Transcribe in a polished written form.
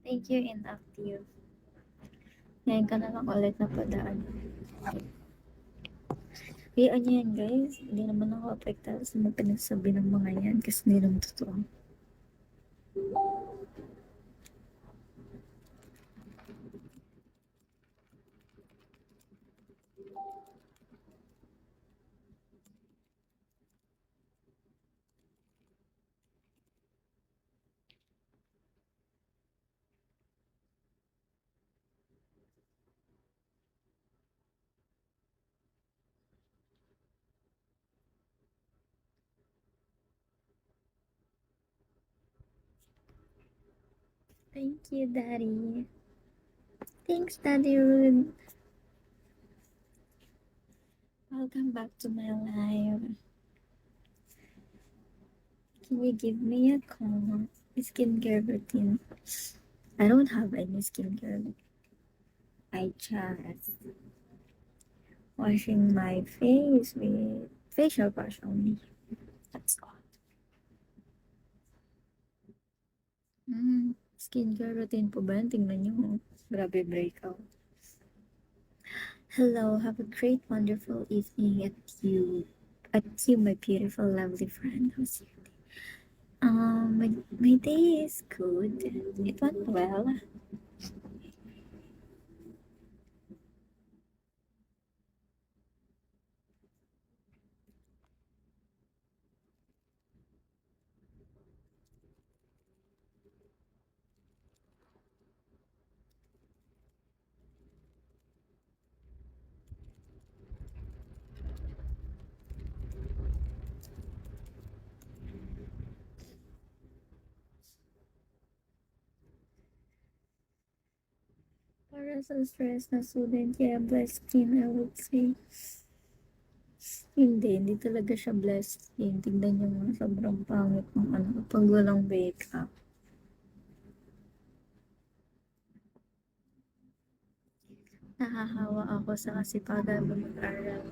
Thank you, inactive. Ngayon ka na lang ulit napadaan. Hayaan niyo yan, guys. Hindi naman ako apektado sa mga pinagsabi ng mga yan kasi hindi naman totoo. Thank you, Daddy. Thanks, Daddy Rude. Welcome back to my life. Can you give me a skincare routine? I don't have any skincare. I just washing my face with facial wash only. That's all. Skincare routine po ba yan? Tingnan nyo. Grabe breakout. Hello, have a great, wonderful evening at you, my beautiful, lovely friend. How's your day? My day is good. It went well. Para sa stress na student, kaya blessed skin, I would say. Hindi talaga siya blessed skin. Tignan nyo nga, sobrang pangit ng ano, pag walang makeup. Nahahawa ako sa kasipagan mo mag-aral.